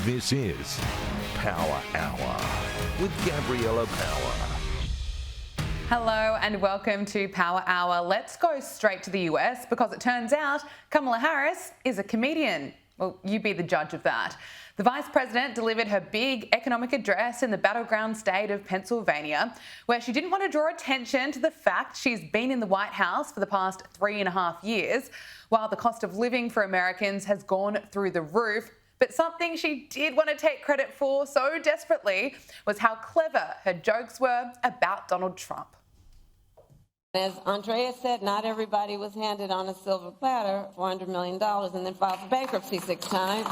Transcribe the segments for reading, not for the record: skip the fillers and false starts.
This is Power Hour with Gabriella Power. Hello and welcome to Power Hour. Let's go straight to the US because it turns out Kamala Harris is a comedian. Well, you be the judge of that. The Vice President delivered her big economic address in the battleground state of Pennsylvania, where she didn't want to draw attention to the fact she's been in the White House for the past 3.5 years, while the cost of living for Americans has gone through the roof. But something she did want to take credit for so desperately was how clever her jokes were about Donald Trump. As Andrea said, not everybody was handed on a silver platter $400 million and then filed for bankruptcy 6 times.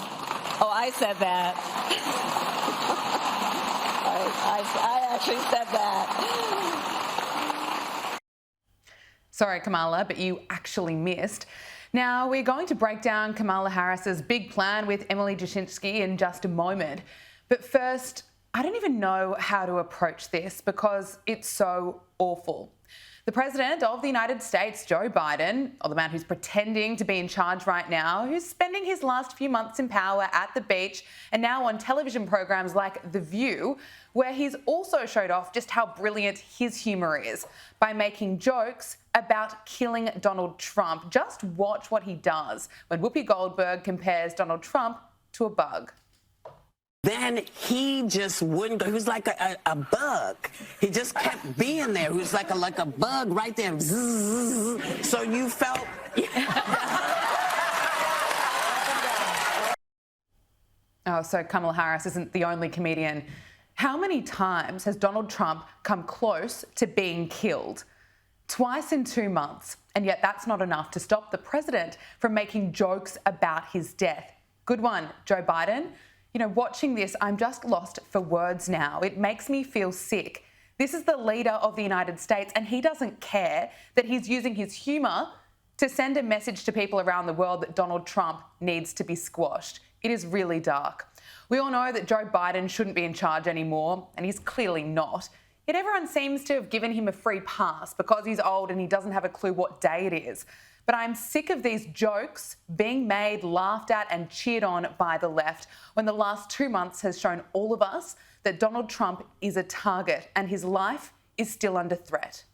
Oh, I said that. I actually said that. Sorry, Kamala, but you actually missed. Now, we're going to break down Kamala Harris's big plan with Emily Jashinsky in just a moment. But first, I don't even know how to approach this because it's so awful. The President of the United States, Joe Biden, or the man who's pretending to be in charge right now, who's spending his last few months in power at the beach and now on television programs like The View, where he's also showed off just how brilliant his humour is by making jokes about killing Donald Trump. Just watch what he does when Whoopi Goldberg compares Donald Trump to a bug. Then he just wouldn't go. He was like a bug. He just kept being there. He was like a bug right there. Zzz. So you felt... Oh, so Kamala Harris isn't the only comedian. How many times has Donald Trump come close to being killed? Twice in 2 months. And yet that's not enough to stop the president from making jokes about his death. Good one, Joe Biden. You know, watching this, I'm just lost for words now. It makes me feel sick. This is the leader of the United States, and he doesn't care that he's using his humour to send a message to people around the world that Donald Trump needs to be squashed. It is really dark. We all know that Joe Biden shouldn't be in charge anymore, and he's clearly not. Yet everyone seems to have given him a free pass because he's old and he doesn't have a clue what day it is. But I'm sick of these jokes being made, laughed at and cheered on by the left when the last 2 months has shown all of us that Donald Trump is a target and his life is still under threat.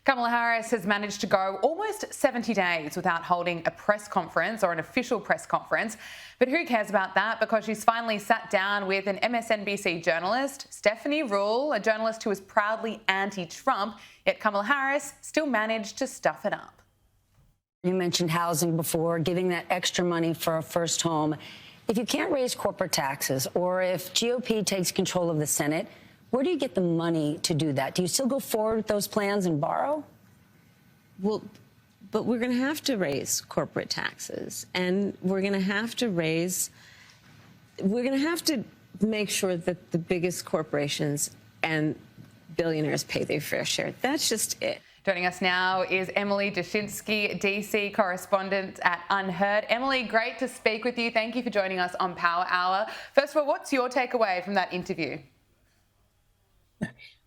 Kamala Harris has managed to go almost 70 days without holding a press conference or an official press conference. But who cares about that, because she's finally sat down with an MSNBC journalist, Stephanie Ruhle, a journalist who is proudly anti-Trump, yet Kamala Harris still managed to stuff it up. You mentioned housing before, giving that extra money for a first home. If you can't raise corporate taxes, or if GOP takes control of the Senate, where do you get the money to do that? Do you still go forward with those plans and borrow? Well, but we're going to have to raise corporate taxes, and we're going to have to make sure that the biggest corporations and billionaires pay their fair share. That's just it. Joining us now is Emily Jashinsky, DC correspondent at Unheard. Emily, great to speak with you. Thank you for joining us on Power Hour. First of all, what's your takeaway from that interview?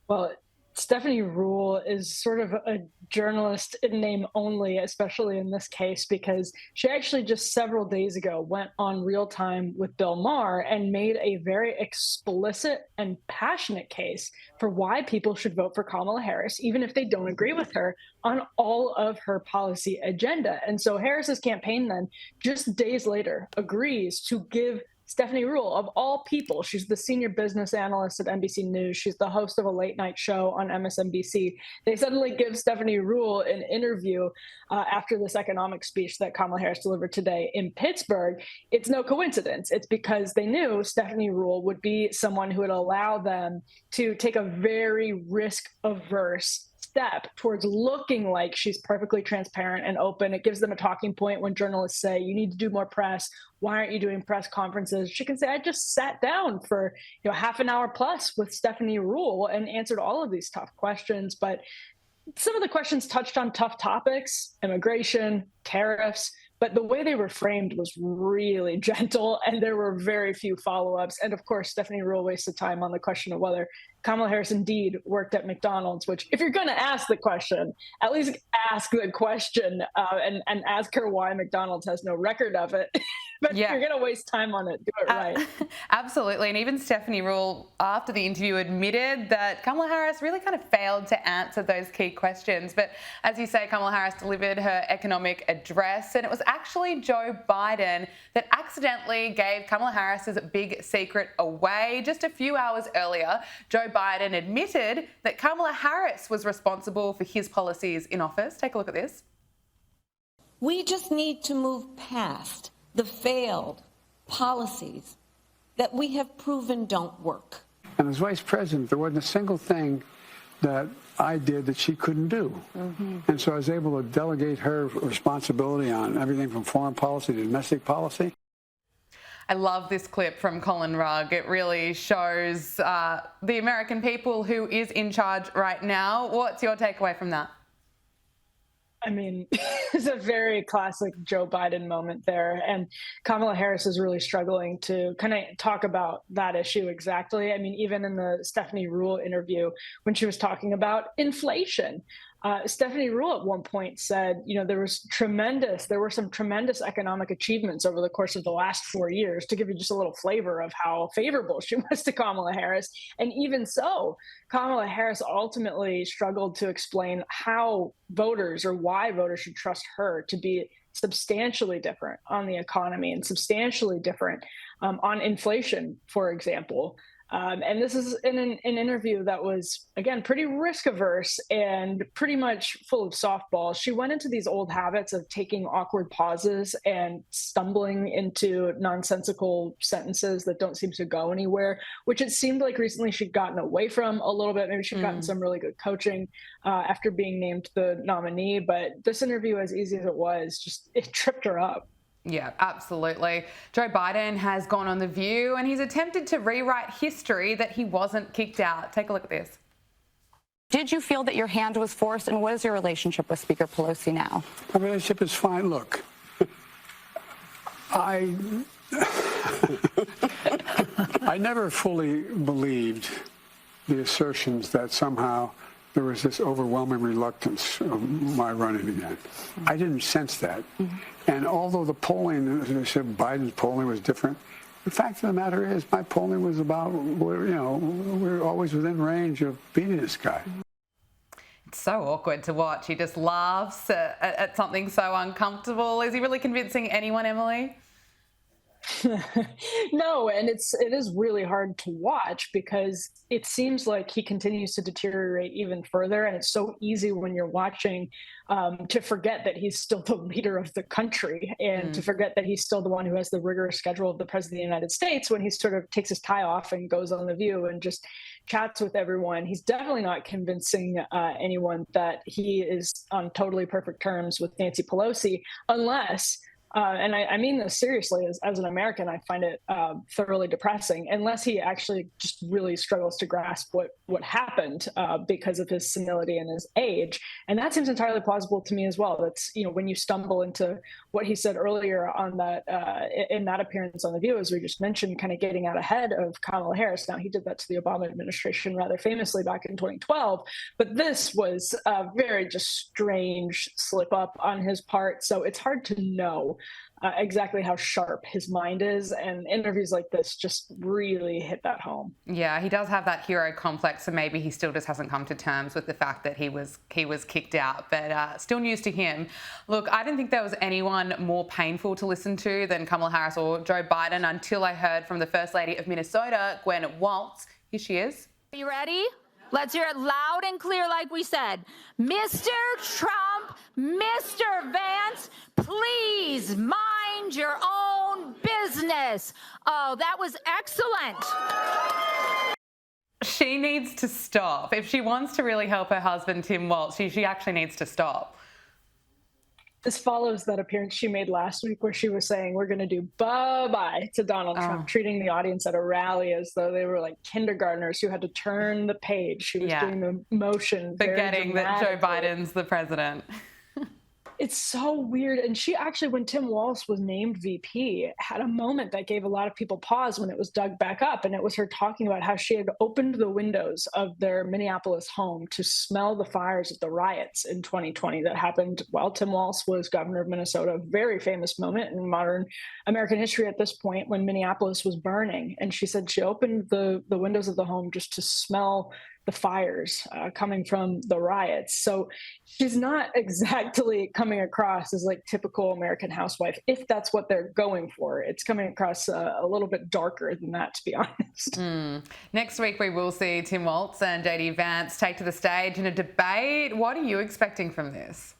Well, Stephanie Ruhle is sort of a journalist in name only, especially in this case, because she actually just several days ago went on Real Time with Bill Maher and made a very explicit and passionate case for why people should vote for Kamala Harris, even if they don't agree with her on all of her policy agenda. And so Harris's campaign then, just days later, agrees to give Stephanie Ruhle, of all people, she's the senior business analyst at NBC News. She's the host of a late night show on MSNBC. They suddenly give Stephanie Ruhle an interview after this economic speech that Kamala Harris delivered today in Pittsburgh. It's no coincidence. It's because they knew Stephanie Ruhle would be someone who would allow them to take a very risk-averse step towards looking like she's perfectly transparent and open. It gives them a talking point when journalists say, you need to do more press. Why aren't you doing press conferences? She can say, I just sat down for half an hour plus with Stephanie Ruhle and answered all of these tough questions. But some of the questions touched on tough topics, immigration, tariffs, but the way they were framed was really gentle, and there were very few follow-ups. And of course, Stephanie Ruhle wasted time on the question of whether Kamala Harris indeed worked at McDonald's, which if you're going to ask the question, at least ask the question and ask her why McDonald's has no record of it. But Yeah. if you're going to waste time on it, do it right. Absolutely. And even Stephanie Rule, after the interview, admitted that Kamala Harris really kind of failed to answer those key questions. But as you say, Kamala Harris delivered her economic address, and it was actually Joe Biden that accidentally gave Kamala Harris's big secret away. Just a few hours earlier, Joe Biden admitted that Kamala Harris was responsible for his policies in office. Take a look at this. We just need to move past the failed policies that we have proven don't work. And as vice president, there wasn't a single thing that I did that she couldn't do. And so I was able to delegate her responsibility on everything from foreign policy to domestic policy. I love this clip from Colin Rugg. It really shows the American people who is in charge right now. What's your takeaway from that? I mean, it's a very classic Joe Biden moment there. And Kamala Harris is really struggling to kind of talk about that issue exactly. I mean, even in the Stephanie Rule interview, when she was talking about inflation, Stephanie Rule at one point said, you know, there were some tremendous economic achievements over the course of the last 4 years, to give you just a little flavor of how favorable she was to Kamala Harris. And even so, Kamala Harris ultimately struggled to explain how voters, or why voters should trust her to be substantially different on the economy and substantially different on inflation, for example. And this is in an interview that was, again, pretty risk averse and pretty much full of softballs. She went into these old habits of taking awkward pauses and stumbling into nonsensical sentences that don't seem to go anywhere, which it seemed like recently she'd gotten away from a little bit. Maybe she'd gotten some really good coaching after being named the nominee. But this interview, as easy as it was, it tripped her up. Yeah, absolutely. Joe Biden has gone on The View and he's attempted to rewrite history that he wasn't kicked out. Take a look at this. Did you feel that your hand was forced, and what is your relationship with Speaker Pelosi now? Our relationship is fine. Look, I never fully believed the assertions that somehow there was this overwhelming reluctance of my running again. I didn't sense that. And although the polling, as I said, Biden's polling was different, the fact of the matter is my polling was about, we're always within range of beating this guy. It's so awkward to watch. He just laughs at something so uncomfortable. Is he really convincing anyone, Emily? No, and it is really hard to watch because it seems like he continues to deteriorate even further, and it's so easy when you're watching to forget that he's still the leader of the country and to forget that he's still the one who has the rigorous schedule of the president of the United States when he sort of takes his tie off and goes on The View and just chats with everyone. He's definitely not convincing anyone that he is on totally perfect terms with Nancy Pelosi, unless and I mean this seriously, as an American, I find it thoroughly depressing, unless he actually just really struggles to grasp what happened because of his senility and his age. And that seems entirely plausible to me as well. That's, when you stumble into what he said earlier on that in that appearance on The View, as we just mentioned, kind of getting out ahead of Kamala Harris. Now, he did that to the Obama administration rather famously back in 2012, but this was a very just strange slip up on his part. So it's hard to know exactly how sharp his mind is, and interviews like this just really hit that home. Yeah, he does have that hero complex, so maybe he still just hasn't come to terms with the fact that he was kicked out, but still news to him. Look, I didn't think there was anyone more painful to listen to than Kamala Harris or Joe Biden until I heard from the First Lady of Minnesota, Gwen Walz. Here she is. Are you ready? Let's hear it loud and clear like we said. Mr. Trump, Mr. Vance, please mind your own business. Oh, that was excellent. She needs to stop. If she wants to really help her husband, Tim Walz, she actually needs to stop. This follows that appearance she made last week where she was saying, we're going to do bye-bye to Donald Trump, treating the audience at a rally as though they were like kindergartners who had to turn the page. She was doing the motion. Forgetting that Joe Biden's the president. It's so weird. And she actually, when Tim Walz was named VP, had a moment that gave a lot of people pause when it was dug back up. And it was her talking about how she had opened the windows of their Minneapolis home to smell the fires of the riots in 2020 that happened while Tim Walz was governor of Minnesota. A very famous moment in modern American history at this point when Minneapolis was burning. And she said she opened the windows of the home just to smell the fires coming from the riots. So she's not exactly coming across as like typical American housewife, if that's what they're going for. It's coming across a little bit darker than that, to be honest. Next week, we will see Tim Walz and JD Vance take to the stage in a debate. What are you expecting from this?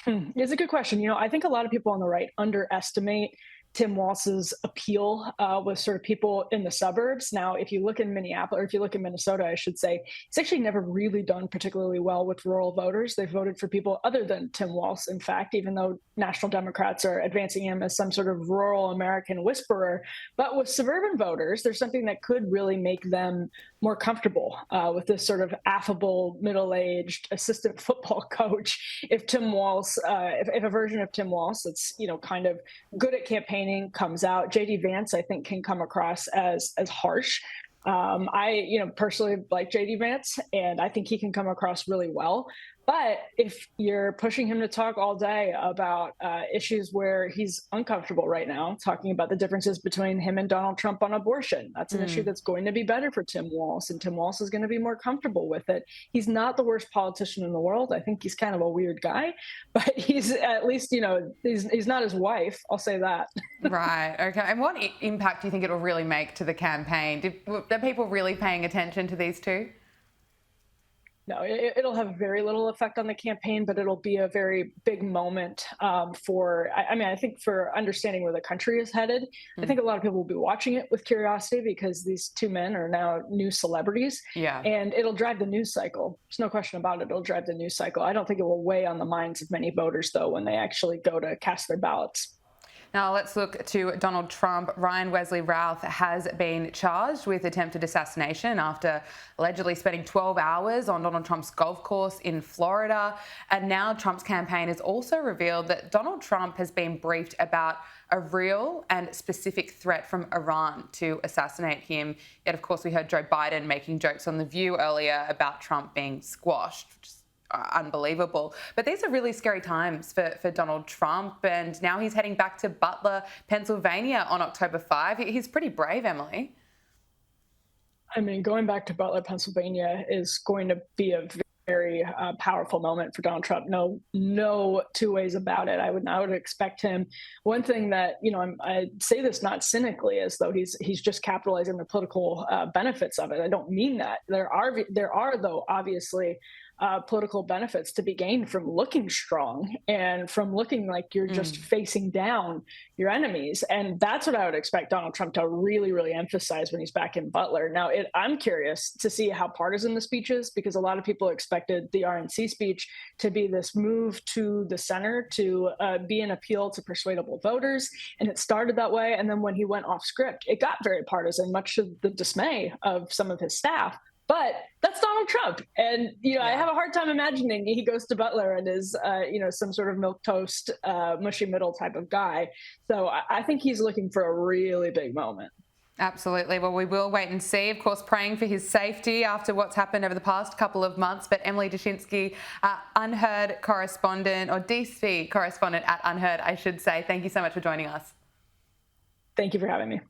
It's a good question. You know, I think a lot of people on the right underestimate Tim Walz's appeal with sort of people in the suburbs. Now, if you look in Minneapolis, or if you look in Minnesota, I should say, he's actually never really done particularly well with rural voters. They've voted for people other than Tim Walz, in fact, even though national Democrats are advancing him as some sort of rural American whisperer. But with suburban voters, there's something that could really make them more comfortable with this sort of affable, middle-aged assistant football coach. If Tim Walz, if a version of Tim Walz that's, you know, kind of good at campaigning comes out, JD Vance, I think, can come across as harsh. I, you know, personally like JD Vance, and I think he can come across really well. But if you're pushing him to talk all day about issues where he's uncomfortable right now, talking about the differences between him and Donald Trump on abortion, that's an issue that's going to be better for Tim Walz, and Tim Walz is going to be more comfortable with it. He's not the worst politician in the world. I think he's kind of a weird guy, but he's at least, you know, he's not his wife. I'll say that. Right. Okay. And what impact do you think it will really make to the campaign? Are people really paying attention to these two? No, it'll have very little effect on the campaign, but it'll be a very big moment for, I mean, I think for understanding where the country is headed. I think a lot of people will be watching it with curiosity because these two men are now new celebrities. Yeah. And it'll drive the news cycle. There's no question about it. It'll drive the news cycle. I don't think it will weigh on the minds of many voters, though, when they actually go to cast their ballots. Now let's look to Donald Trump. Ryan Wesley Routh has been charged with attempted assassination after allegedly spending 12 hours on Donald Trump's golf course in Florida. And now Trump's campaign has also revealed that Donald Trump has been briefed about a real and specific threat from Iran to assassinate him. Yet, of course, we heard Joe Biden making jokes on The View earlier about Trump being squashed, which is unbelievable. But these are really scary times for Donald Trump, and now he's heading back to Butler, Pennsylvania on October 5. He's pretty brave, Emily. I mean, going back to Butler, Pennsylvania is going to be a very powerful moment for Donald Trump. No two ways about it. I would expect him. One thing that, you know, I say this not cynically, as though he's just capitalizing the political benefits of it. I don't mean that. There are though, obviously, political benefits to be gained from looking strong and from looking like you're just facing down your enemies. And that's what I would expect Donald Trump to really, really emphasize when he's back in Butler. Now, I'm curious to see how partisan the speech is, because a lot of people expected the RNC speech to be this move to the center, to be an appeal to persuadable voters. And it started that way. And then when he went off script, it got very partisan, much to the dismay of some of his staff. But that's Donald Trump. And, you know, I have a hard time imagining he goes to Butler and is, you know, some sort of milquetoast, mushy middle type of guy. So I think he's looking for a really big moment. Absolutely. Well, we will wait and see. Of course, praying for his safety after what's happened over the past couple of months. But Emily Dushinsky, Unheard correspondent, or DC correspondent at Unheard, I should say. Thank you so much for joining us. Thank you for having me.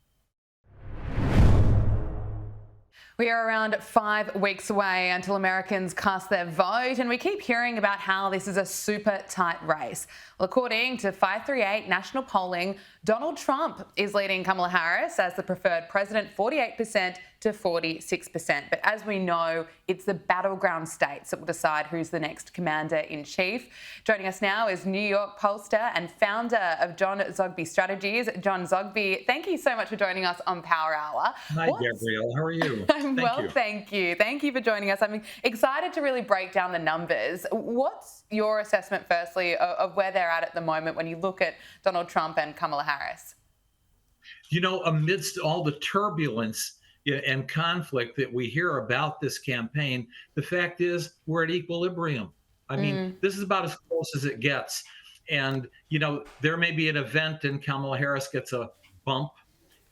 We are around 5 weeks away until Americans cast their vote, and we keep hearing about how this is a super tight race. Well, according to 538 national polling, Donald Trump is leading Kamala Harris as the preferred president, 48% to 46%. But as we know, it's the battleground states that will decide who's the next commander-in-chief. Joining us now is New York pollster and founder of John Zogby Strategies, John Zogby. Thank you so much for joining us on Power Hour. Hi, Gabrielle. How are you? Thank you. Thank you for joining us. I'm excited to really break down the numbers. What's your assessment, firstly, of where they're at the moment when you look at Donald Trump and Kamala Harris? You know, amidst all the turbulence and conflict that we hear about this campaign, the fact is we're at equilibrium. I mean, this is about as close as it gets. And, you know, there may be an event and Kamala Harris gets a bump,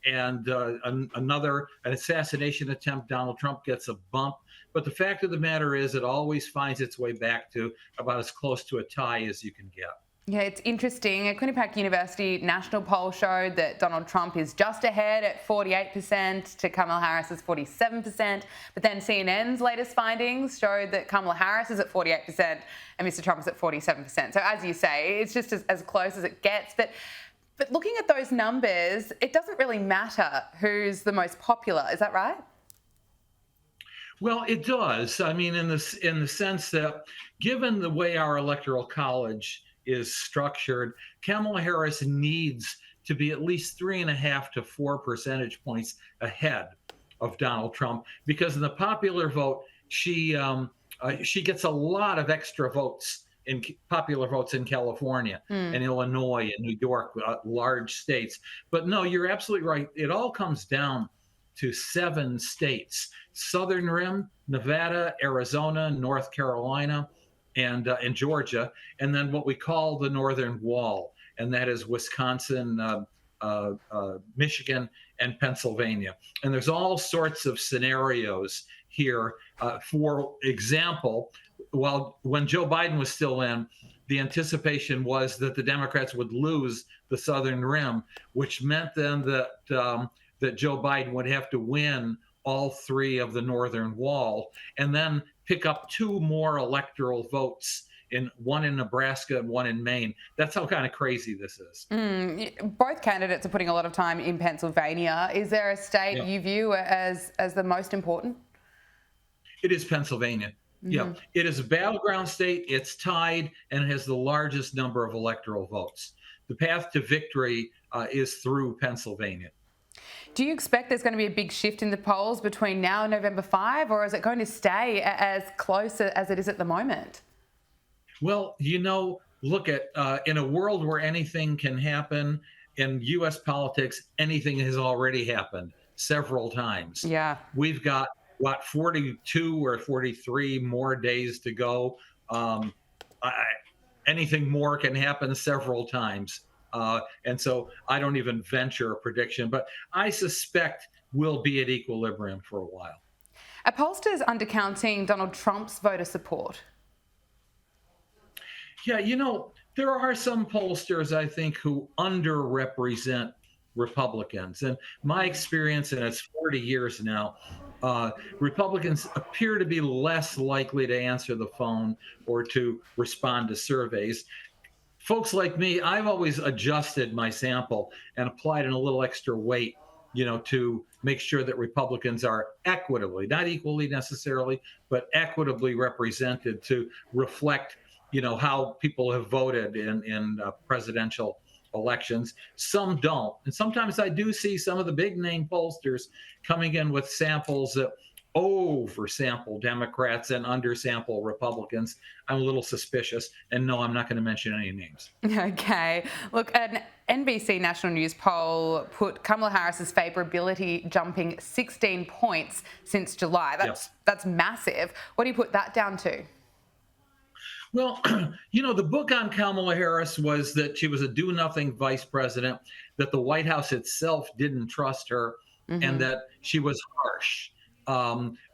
and an assassination attempt, Donald Trump gets a bump. But the fact of the matter is, it always finds its way back to about as close to a tie as you can get. Yeah, it's interesting. A Quinnipiac University national poll showed that Donald Trump is just ahead at 48% to Kamala Harris's 47%. But then CNN's latest findings showed that Kamala Harris is at 48% and Mr. Trump is at 47%. So as you say, it's just as close as it gets. But looking at those numbers, it doesn't really matter who's the most popular. Is that right? Well, it does. I mean, in the sense that given the way our electoral college is structured, Kamala Harris needs to be at least 3.5 to 4 percentage points ahead of Donald Trump, because in the popular vote, she gets a lot of extra votes in popular votes in California and Illinois and New York, large states. But no, you're absolutely right. It all comes down to 7 states: Southern Rim, Nevada, Arizona, North Carolina, and Georgia, and then what we call the Northern Wall, and that is Wisconsin, Michigan, and Pennsylvania. And there's all sorts of scenarios here. For example, when Joe Biden was still in, the anticipation was that the Democrats would lose the Southern Rim, which meant then that Joe Biden would have to win all 3 of the Northern Wall, and then pick up 2 more electoral votes, one in Nebraska and one in Maine. That's how kind of crazy this is. Both candidates are putting a lot of time in Pennsylvania. Is there a state you view as the most important? It is Pennsylvania. Yeah, it is a battleground state. It's tied and it has the largest number of electoral votes. The path to victory is through Pennsylvania. Do you expect there's going to be a big shift in the polls between now and November 5, or is it going to stay as close as it is at the moment? Well, you know, look at in a world where anything can happen, in U.S. politics, anything has already happened several times. Yeah. We've got, 42 or 43 more days to go. Anything more can happen several times. And so I don't even venture a prediction, but I suspect we'll be at equilibrium for a while. Are pollsters undercounting Donald Trump's voter support? Yeah, you know, there are some pollsters, I think, who underrepresent Republicans. And my experience, and it's 40 years now, Republicans appear to be less likely to answer the phone or to respond to surveys. Folks like me, I've always adjusted my sample and applied in a little extra weight, you know, to make sure that Republicans are equitably, not equally necessarily, but equitably represented to reflect, you know, how people have voted in presidential elections. Some don't. And sometimes I do see some of the big name pollsters coming in with samples that oversample Democrats and undersample Republicans. I'm a little suspicious. And no, I'm not going to mention any names. Okay. Look, an NBC National News poll put Kamala Harris's favourability jumping 16 points since July. That's massive. What do you put that down to? Well, you know, the book on Kamala Harris was that she was a do-nothing vice president, that the White House itself didn't trust her, and that she was harsh.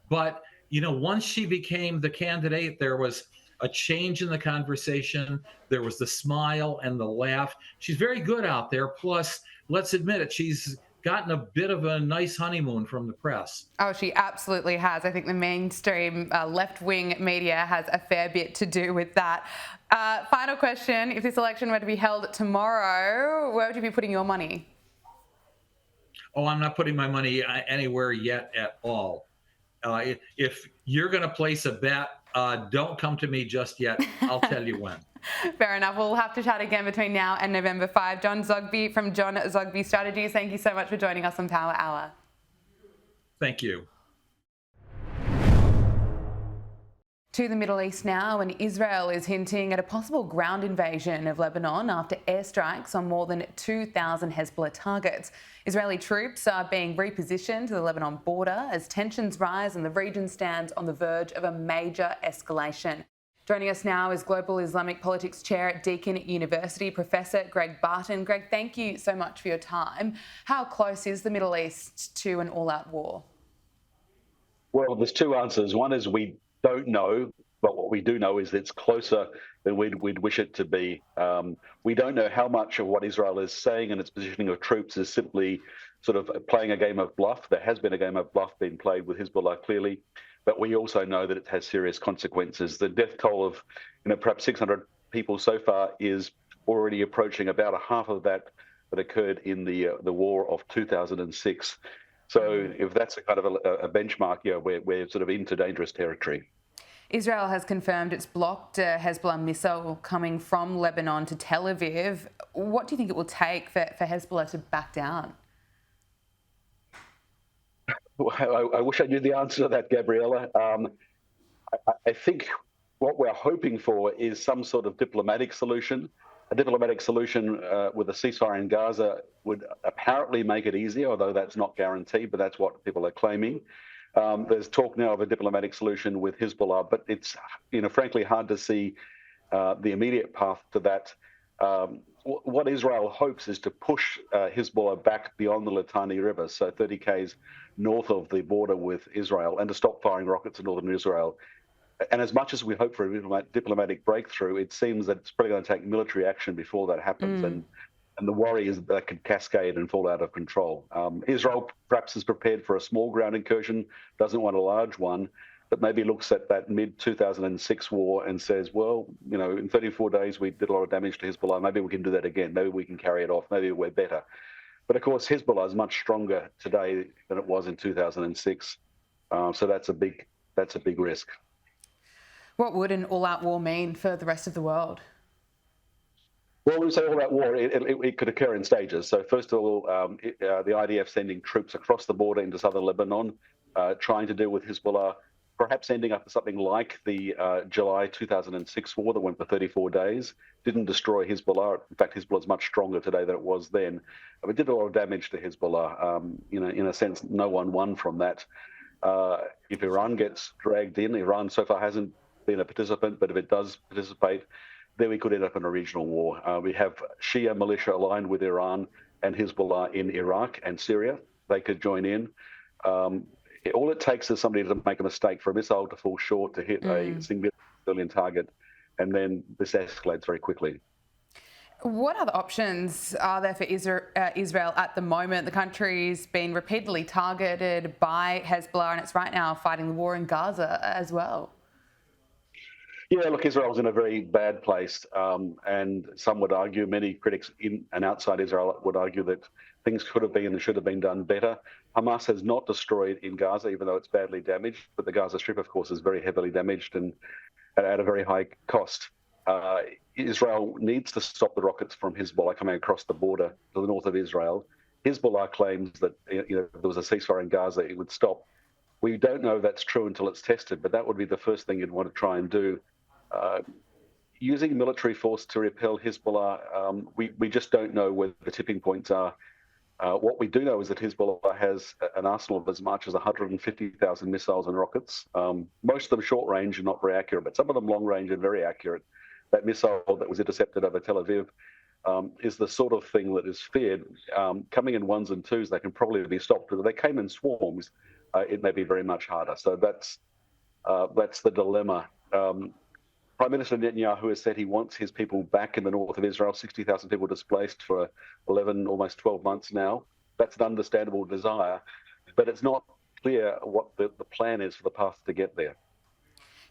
But, you know, once she became the candidate, there was a change in the conversation. There was the smile and the laugh. She's very good out there. Plus, let's admit it, she's gotten a bit of a nice honeymoon from the press. Oh, she absolutely has. I think the mainstream left-wing media has a fair bit to do with that. Final question. If this election were to be held tomorrow, where would you be putting your money? Oh, I'm not putting my money anywhere yet at all. If you're going to place a bet, don't come to me just yet. I'll tell you when. Fair enough. We'll have to chat again between now and November 5. John Zogby from John Zogby Strategies, thank you so much for joining us on Power Hour. Thank you. To the Middle East now, and Israel is hinting at a possible ground invasion of Lebanon after airstrikes on more than 2,000 Hezbollah targets. Israeli troops are being repositioned to the Lebanon border as tensions rise and the region stands on the verge of a major escalation. Joining us now is Global Islamic Politics Chair at Deakin University, Professor Greg Barton. Greg, thank you so much for your time. How close is the Middle East to an all-out war? Well, there's two answers. One is we don't know, but what we do know is it's closer than we'd wish it to be. We don't know how much of what Israel is saying and its positioning of troops is simply sort of playing a game of bluff. There has been a game of bluff being played with Hezbollah, clearly, but we also know that it has serious consequences. The death toll of, perhaps 600 people so far is already approaching about a half of that occurred in the war of 2006. So if that's a kind of a benchmark, we're sort of into dangerous territory. Israel has confirmed it's blocked a Hezbollah missile coming from Lebanon to Tel Aviv. What do you think it will take for Hezbollah to back down? I wish I knew the answer to that, Gabriella. I think what we're hoping for is some sort of diplomatic solution. A diplomatic solution with a ceasefire in Gaza would apparently make it easier, although that's not guaranteed, but that's what people are claiming. There's talk now of a diplomatic solution with Hezbollah, but it's, frankly hard to see the immediate path to that. What Israel hopes is to push Hezbollah back beyond the Litani River, so 30 k's north of the border with Israel, and to stop firing rockets in northern Israel. And as much as we hope for a diplomatic breakthrough, it seems that it's probably going to take military action before that happens. And the worry is that could cascade and fall out of control. Israel perhaps is prepared for a small ground incursion, doesn't want a large one, but maybe looks at that mid-2006 war and says, well, in 34 days we did a lot of damage to Hezbollah. Maybe we can do that again. Maybe we can carry it off. Maybe we're better. But of course, Hezbollah is much stronger today than it was in 2006. So that's a big risk. What would an all-out war mean for the rest of the world? Well, when we say all-out war, it could occur in stages. So first of all, the IDF sending troops across the border into southern Lebanon, trying to deal with Hezbollah, perhaps ending up with something like the July 2006 war that went for 34 days, didn't destroy Hezbollah. In fact, Hezbollah is much stronger today than it was then. It did a lot of damage to Hezbollah. In a sense, no one won from that. If Iran gets dragged in, Iran so far hasn't been a participant, but if it does participate, then we could end up in a regional war. We have Shia militia aligned with Iran and Hezbollah in Iraq and Syria. They could join in. All it takes is somebody to make a mistake, for a missile to fall short, to hit a single civilian target, and then this escalates very quickly. What other options are there for Israel at the moment? The country's been repeatedly targeted by Hezbollah, and it's right now fighting the war in Gaza as well. Yeah, look, Israel's in a very bad place, and some would argue, many critics in and outside Israel would argue that things could have been and should have been done better. Hamas has not destroyed in Gaza, even though it's badly damaged, but the Gaza Strip, of course, is very heavily damaged and at a very high cost. Israel needs to stop the rockets from Hezbollah coming across the border to the north of Israel. Hezbollah claims that if there was a ceasefire in Gaza, it would stop. We don't know that's true until it's tested, but that would be the first thing you'd want to try and do. Using military force to repel Hezbollah, we just don't know where the tipping points are. What we do know is that Hezbollah has an arsenal of as much as 150,000 missiles and rockets. Most of them short range and not very accurate, but some of them long range and very accurate. That missile that was intercepted over Tel Aviv is the sort of thing that is feared. Coming in ones and twos, they can probably be stopped. But if they came in swarms, it may be very much harder. So that's the dilemma. Prime Minister Netanyahu has said he wants his people back in the north of Israel, 60,000 people displaced for 11, almost 12 months now. That's an understandable desire, but it's not clear what the plan is for the path to get there.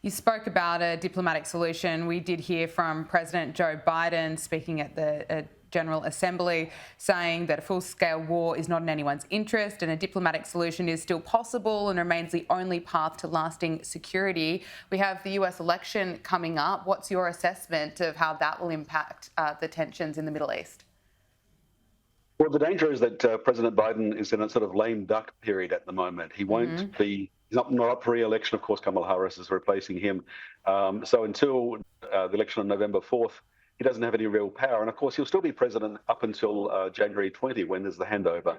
You spoke about a diplomatic solution. We did hear from President Joe Biden speaking at the General Assembly, saying that a full-scale war is not in anyone's interest and a diplomatic solution is still possible and remains the only path to lasting security. We have the US election coming up. What's your assessment of how that will impact the tensions in the Middle East? Well, the danger is that President Biden is in a sort of lame duck period at the moment. He won't be, he's not up for re-election. Of course, Kamala Harris is replacing him. So until the election on November 4th, he doesn't have any real power. And of course, he'll still be president up until January 20, when there's the handover.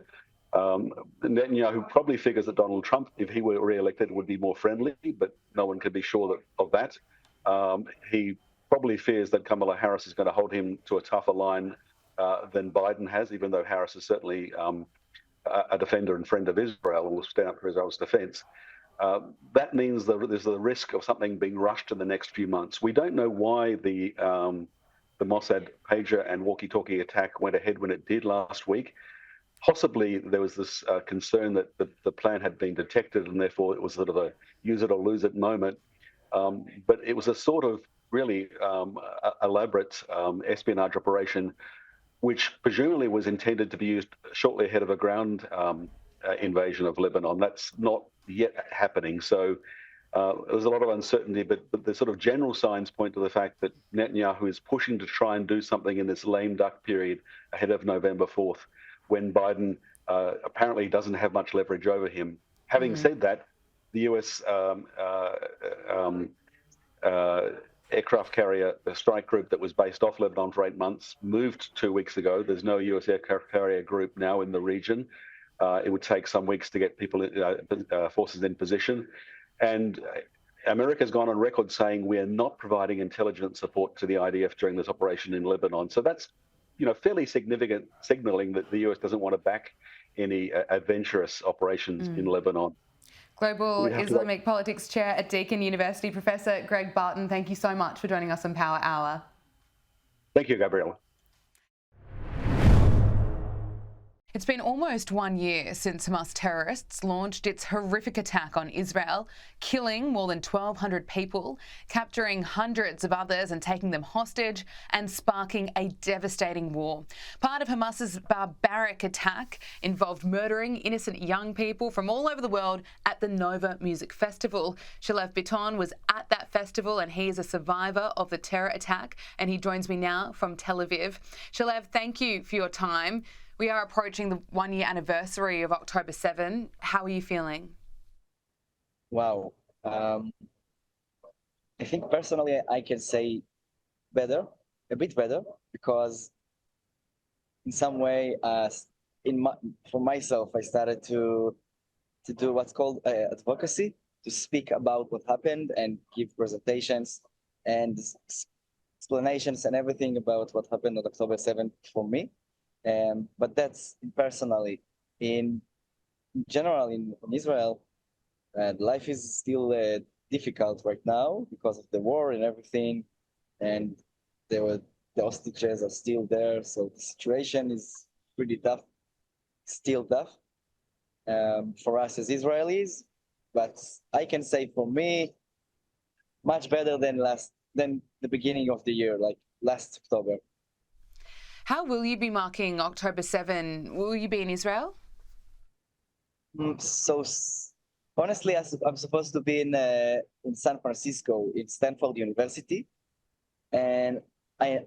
Netanyahu probably figures that Donald Trump, if he were re-elected, would be more friendly, but no one can be sure of that. He probably fears that Kamala Harris is going to hold him to a tougher line than Biden has, even though Harris is certainly a defender and friend of Israel and will stand up for Israel's defense. That means that there's the risk of something being rushed in the next few months. We don't know why the Mossad pager and walkie-talkie attack went ahead when it did last week. Possibly there was this concern that the plan had been detected and therefore it was sort of a use it or lose it moment. But it was a sort of really elaborate espionage operation, which presumably was intended to be used shortly ahead of a ground invasion of Lebanon. That's not yet happening. So there's a lot of uncertainty, but the sort of general signs point to the fact that Netanyahu is pushing to try and do something in this lame duck period ahead of November 4th, when Biden apparently doesn't have much leverage over him. Having said that, the US aircraft carrier strike group that was based off Lebanon for 8 months moved 2 weeks ago. There's no US aircraft carrier group now in the region. It would take some weeks to get people, forces in position. And America's gone on record saying we are not providing intelligence support to the IDF during this operation in Lebanon. So that's, fairly significant signaling that the US doesn't want to back any adventurous operations in Lebanon. Global Islamic Politics Chair at Deakin University, Professor Greg Barton, thank you so much for joining us on Power Hour. Thank you, Gabriella. It's been almost 1 year since Hamas terrorists launched its horrific attack on Israel, killing more than 1,200 people, capturing hundreds of others and taking them hostage, and sparking a devastating war. Part of Hamas's barbaric attack involved murdering innocent young people from all over the world at the Nova Music Festival. Shalev Biton was at that festival and he is a survivor of the terror attack, and he joins me now from Tel Aviv. Shalev, thank you for your time. We are approaching the 1 year anniversary of October 7. How are you feeling? Wow. I think personally I can say better, a bit better, because in some way, for myself, I started to do what's called advocacy, to speak about what happened and give presentations and explanations and everything about what happened on October 7th for me. But that's personally. In general, in Israel, life is still difficult right now because of the war and everything, and the hostages are still there, so the situation is pretty tough, still tough for us as Israelis. But I can say for me, much better than the beginning of the year, like last October. How will you be marking October 7? Will you be in Israel? So honestly, I'm supposed to be in San Francisco, in Stanford University, and I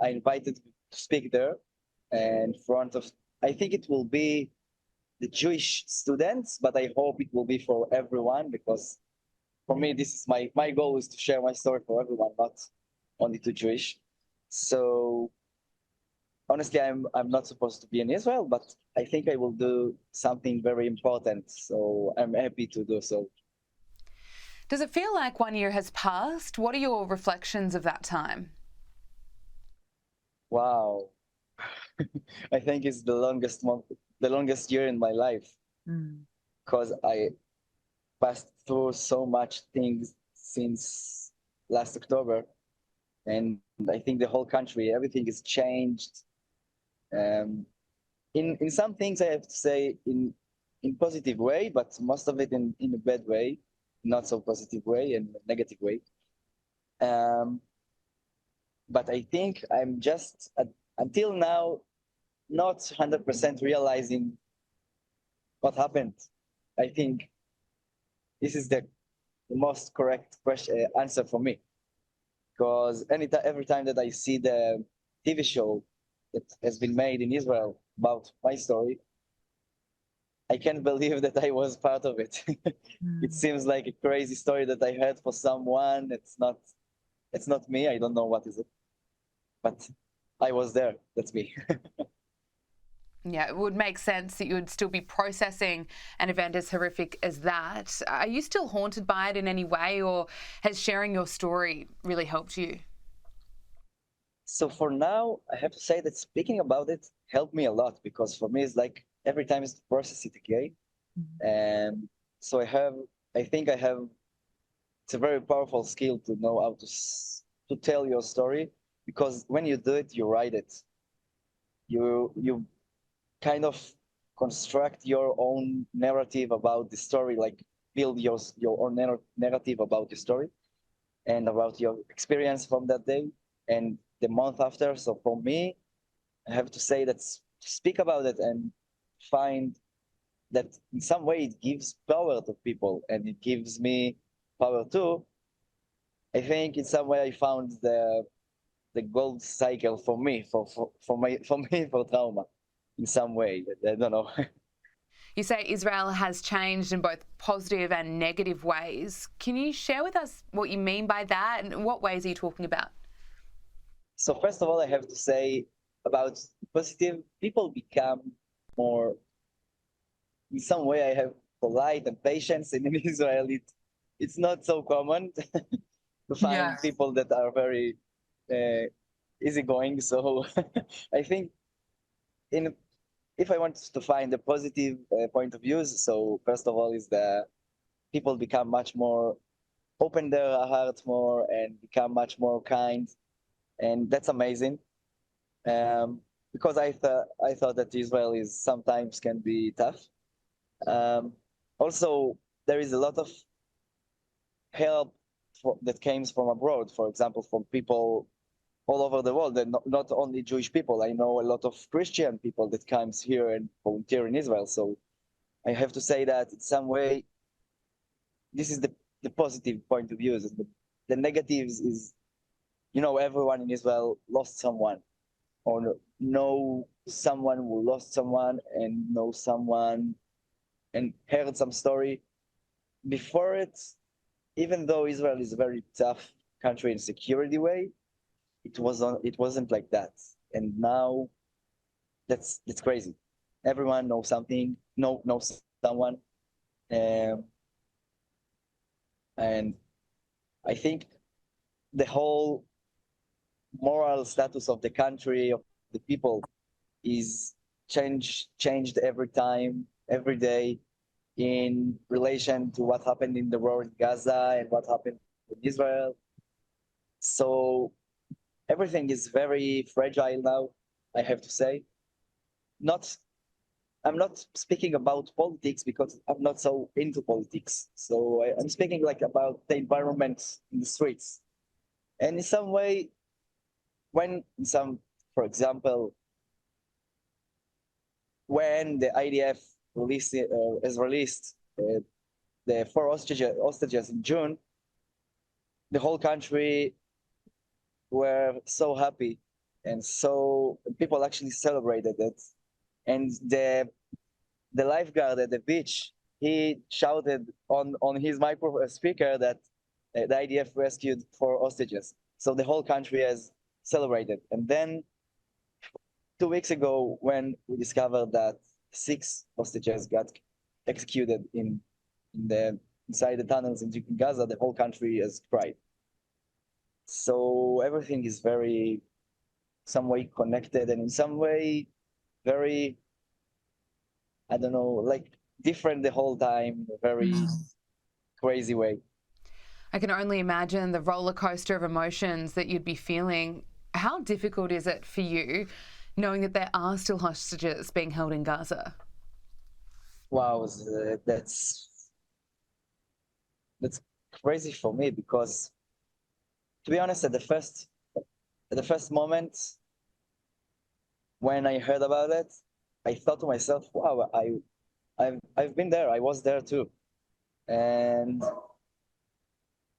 invited to speak there in front of, I think it will be the Jewish students, but I hope it will be for everyone, because for me, this is my goal is to share my story for everyone, not only to Jewish. So honestly, I'm not supposed to be in Israel, but I think I will do something very important. So I'm happy to do so. Does it feel like 1 year has passed? What are your reflections of that time? Wow. I think it's the longest year in my life, because I passed through so much things since last October. And I think the whole country, everything is changed. In some things, I have to say in positive way, but most of it in a bad way, not so positive way, and negative way. But I think I'm just until now not 100% realizing what happened. I think this is the most correct answer for me, because every time that I see the TV show that has been made in Israel about my story, I can't believe that I was part of it. It seems like a crazy story that I heard for someone. It's not me. I don't know what is it, but I was there. That's me. Yeah, it would make sense that you would still be processing an event as horrific as that. Are you still haunted by it in any way, or has sharing your story really helped you? So for now, I have to say that speaking about it helped me a lot, because for me it's like every time is to process it again. And so I think I have, it's a very powerful skill to know how to tell your story, because when you do it, you write it. You kind of construct your own narrative about the story, like build your own narrative about the story and about your experience from that day and the month after. So for me, I have to say that speak about it and find that in some way it gives power to people, and it gives me power too. I think in some way I found the gold cycle for me, for trauma, in some way. I don't know. You say Israel has changed in both positive and negative ways. Can you share with us what you mean by that, and what ways are you talking about? So first of all, I have to say about positive, people become more, in some way I have polite and patience, and in Israel it's not so common to find people that are very easygoing. So I think if I want to find a positive point of views, so first of all is the people become much more, open their hearts more and become much more kind, and that's amazing. Because I thought that Israel is sometimes can be tough. Also, there is a lot of help that comes from abroad. For example, from people all over the world, and not only Jewish people. I know a lot of Christian people that comes here and volunteer in Israel. So I have to say that in some way, this is the positive point of view. The negatives is, everyone in Israel lost someone, or know someone who lost someone, and know someone and heard some story before it. Even though Israel is a very tough country in security way, it wasn't like that. And now that's crazy. Everyone knows something, knows someone. And I think the whole moral status of the country, of the people, is changed every time, every day, in relation to what happened in the war in Gaza and what happened in Israel. So everything is very fragile now, I have to say. I'm not speaking about politics because I'm not so into politics. So I'm speaking like about the environment in the streets. And in some way, for example, when the IDF has released the 4 hostages in June, the whole country were so happy, and so people actually celebrated it. And the lifeguard at the beach, he shouted on his micro speaker that the IDF rescued 4 hostages. So the whole country has celebrated. And then 2 weeks ago, when we discovered that 6 hostages got executed inside the tunnels in Gaza, the whole country has cried. So everything is very, some way connected, and in some way very, I don't know, like different the whole time, very crazy way. I can only imagine the roller coaster of emotions that you'd be feeling. How difficult is it for you knowing that there are still hostages being held in Gaza? Wow, that's crazy for me, because to be honest, at the first moment when I heard about it, I thought to myself, wow, I've been there, I was there too. And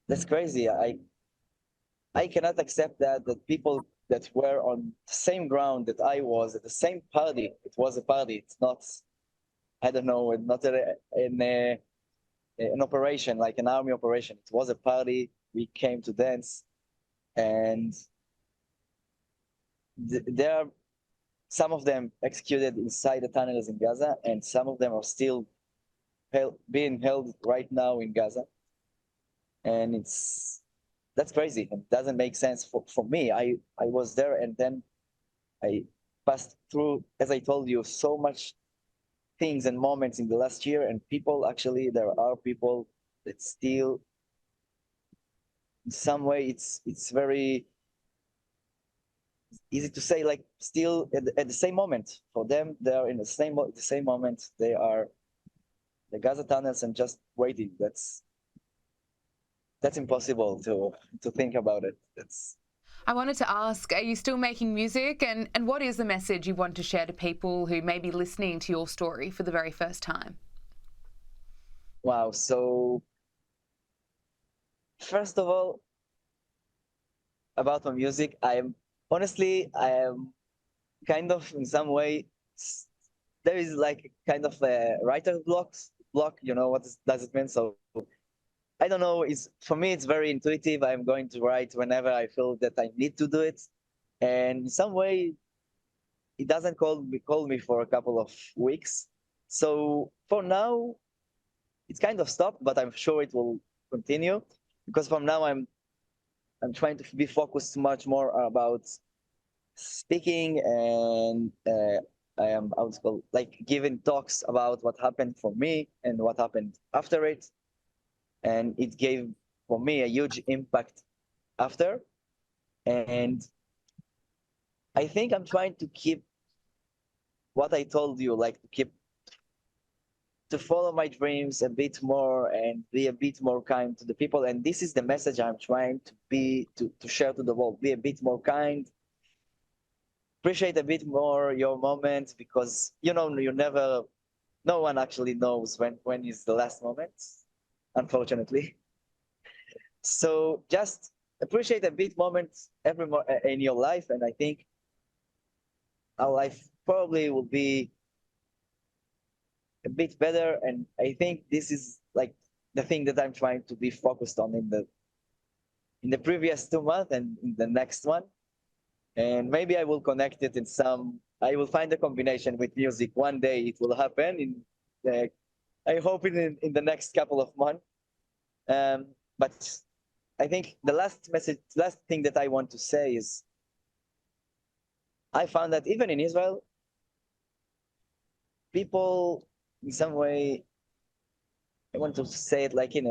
that's crazy. I cannot accept that people that were on the same ground that I was, at the same party. It was a party. It's not, I don't know, not an operation, like an army operation. It was a party. We came to dance, and there are some of them executed inside the tunnels in Gaza, and some of them are still being held right now in Gaza. And that's crazy. It doesn't make sense for me. I was there, and then I passed through, as I told you, so much things and moments in the last year, and people, actually, there are people that still, in some way, it's very easy to say, like, still at the same moment. For them, they are in the same moment. They are the Gaza tunnels and just waiting. That's impossible to think about it. I wanted to ask, are you still making music? And what is the message you want to share to people who may be listening to your story for the very first time? Wow. So, first of all, about my music, I am kind of, in some way, there is like kind of a writer's block. You know what does it mean? So I don't know. For me, it's very intuitive. I'm going to write whenever I feel that I need to do it, and in some way, it doesn't call me for a couple of weeks. So for now, it's kind of stopped, but I'm sure it will continue, because from now I'm trying to be focused much more about speaking, and I am like giving talks about what happened for me and what happened after it. And it gave, for me, a huge impact after. And I think I'm trying to keep what I told you, like to follow my dreams a bit more and be a bit more kind to the people. And this is the message I'm trying to share to the world. Be a bit more kind. Appreciate a bit more your moment, because no one actually knows when is the last moment, unfortunately. So just appreciate a bit moments in your life, and I think our life probably will be a bit better. And I think this is like the thing that I'm trying to be focused on in the previous 2 months and in the next one. And maybe I will connect it I will find a combination with music. One day it will happen I hope in the next couple of months. But I think the last thing that I want to say is, I found that even in Israel, people, in some way, I want to say it like in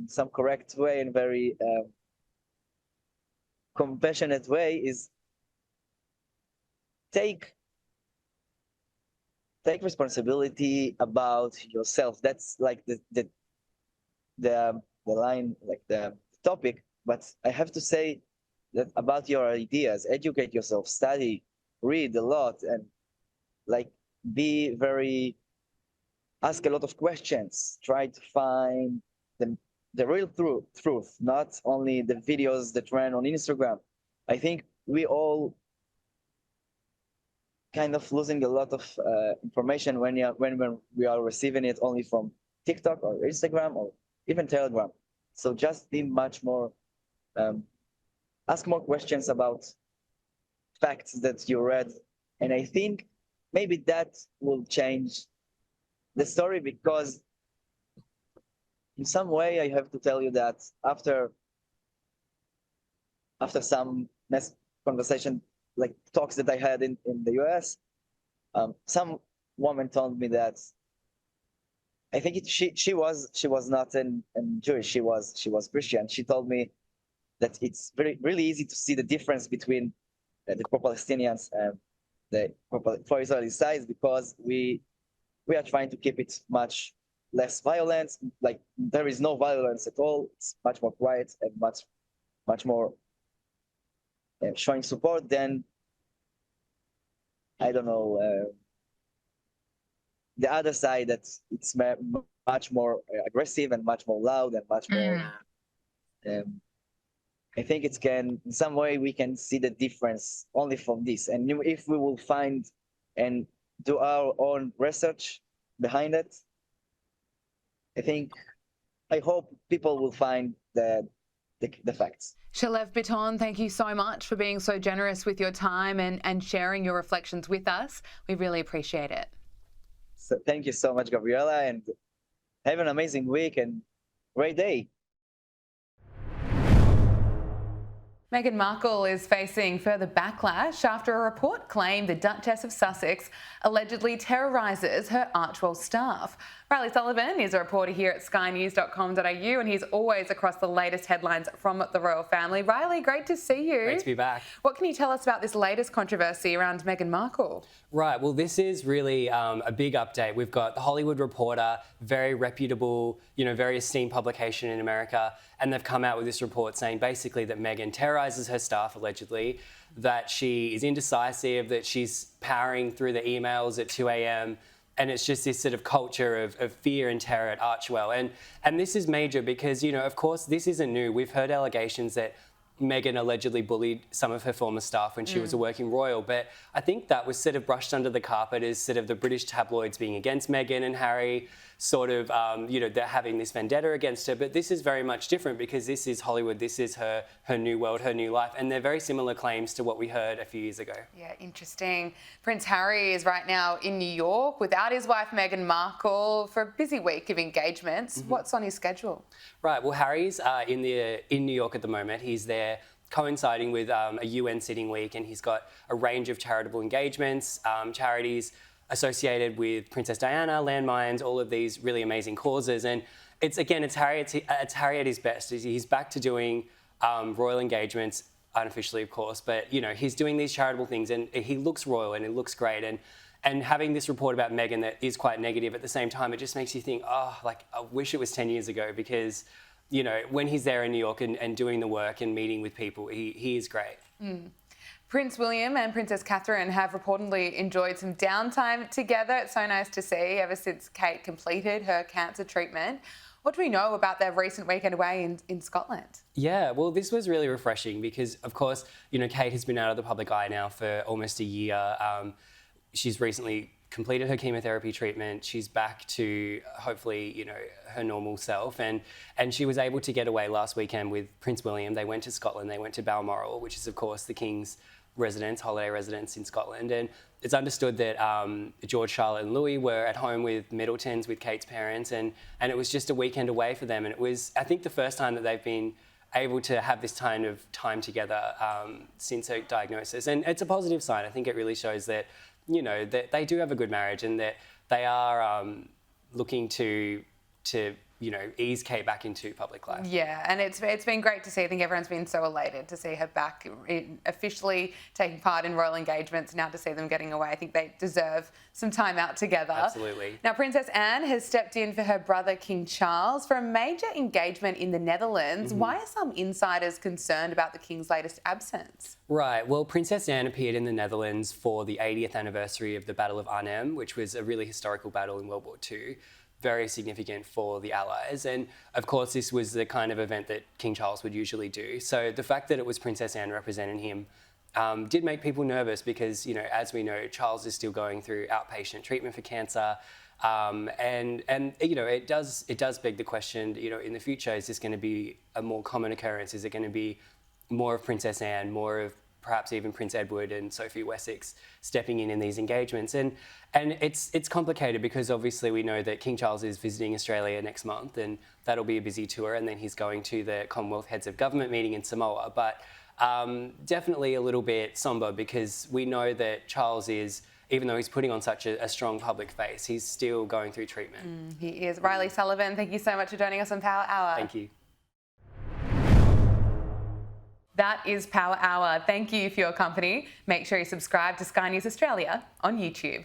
some correct way and very compassionate way, is take responsibility about yourself. That's like the line, like the topic. But I have to say that about your ideas, educate yourself, study, read a lot, and like ask a lot of questions. Try to find the real truth, not only the videos that ran on Instagram. I think we all kind of losing a lot of information when we are receiving it only from TikTok or Instagram or even Telegram. So just be much more, ask more questions about facts that you read. And I think maybe that will change the story, because in some way I have to tell you that after some conversation, like talks that I had in the US, some woman told me that, I think she was not Jewish, she was Christian. She told me that it's really easy to see the difference between the pro-Palestinians and the pro-Israeli sides, because we are trying to keep it much less violent. Like, there is no violence at all. It's much more quiet and much more showing support than, I don't know, the other side, that it's much more aggressive and much more loud and much more. I think in some way we can see the difference only from this. And if we will find and do our own research behind it, I hope people will find the facts. Shalev Biton, thank you so much for being so generous with your time and sharing your reflections with us. We really appreciate it. So thank you so much, Gabriella, and have an amazing week and great day. Meghan Markle is facing further backlash after a report claimed the Duchess of Sussex allegedly terrorises her Archwell staff. Riley Sullivan is a reporter here at skynews.com.au and he's always across the latest headlines from the royal family. Riley, great to see you. Great to be back. What can you tell us about this latest controversy around Meghan Markle? Right, well, this is really a big update. We've got The Hollywood Reporter, very reputable, very esteemed publication in America, and they've come out with this report saying basically that Meghan terrorises her staff, allegedly, that she is indecisive, that she's powering through the emails at 2 a.m., and it's just this sort of culture of fear and terror at Archwell. And this is major because, of course, this isn't new. We've heard allegations that Meghan allegedly bullied some of her former staff when she was a working royal, but I think that was sort of brushed under the carpet as sort of the British tabloids being against Meghan and Harry, sort of, they're having this vendetta against her. But this is very much different because this is Hollywood, this is her new world, her new life, and they're very similar claims to what we heard a few years ago. Yeah, interesting. Prince Harry is right now in New York without his wife Meghan Markle for a busy week of engagements. What's on his schedule? Right, well, Harry's in New York at the moment. He's there coinciding with a UN sitting week, and he's got a range of charitable engagements, charities associated with Princess Diana, landmines, all of these really amazing causes. And it's Harry at his best. He's back to doing royal engagements, unofficially, of course, but he's doing these charitable things, and he looks royal and it looks great. And having this report about Meghan that is quite negative at the same time, it just makes you think, I wish it was 10 years ago because, when he's there in New York and doing the work and meeting with people, he is great. Prince William and Princess Catherine have reportedly enjoyed some downtime together. It's so nice to see ever since Kate completed her cancer treatment. What do we know about their recent weekend away in Scotland? Yeah, well, this was really refreshing because, of course, Kate has been out of the public eye now for almost a year. She's recently completed her chemotherapy treatment. She's back to, hopefully, her normal self. And she was able to get away last weekend with Prince William. They went to Scotland. They went to Balmoral, which is, of course, the King's holiday residence in Scotland. And it's understood that George, Charlotte and Louis were at home with Middletons, with Kate's parents, and it was just a weekend away for them. And it was, I think, the first time that they've been able to have this kind of time together since her diagnosis. And it's a positive sign. I think it really shows that, that they do have a good marriage and that they are looking to ease Kate back into public life. Yeah, and it's been great to see. I think everyone's been so elated to see her back officially taking part in royal engagements. Now to see them getting away, I think they deserve some time out together. Absolutely. Now, Princess Anne has stepped in for her brother King Charles for a major engagement in the Netherlands. Why are some insiders concerned about the King's latest absence? Right, well, Princess Anne appeared in the Netherlands for the 80th anniversary of the Battle of Arnhem, which was a really historical battle in World War II. Very significant for the Allies. And of course, this was the kind of event that King Charles would usually do. So the fact that it was Princess Anne representing him did make people nervous because, as we know, Charles is still going through outpatient treatment for cancer. And it does beg the question, in the future, is this going to be a more common occurrence? Is it going to be more of Princess Anne, more of perhaps even Prince Edward and Sophie Wessex stepping in these engagements? And it's complicated because obviously we know that King Charles is visiting Australia next month and that'll be a busy tour, and then he's going to the Commonwealth Heads of Government meeting in Samoa. But definitely a little bit somber because we know that Charles is, even though he's putting on such a strong public face, he's still going through treatment. He is. Riley Sullivan, thank you so much for joining us on Power Hour. Thank you. That is Power Hour. Thank you for your company. Make sure you subscribe to Sky News Australia on YouTube.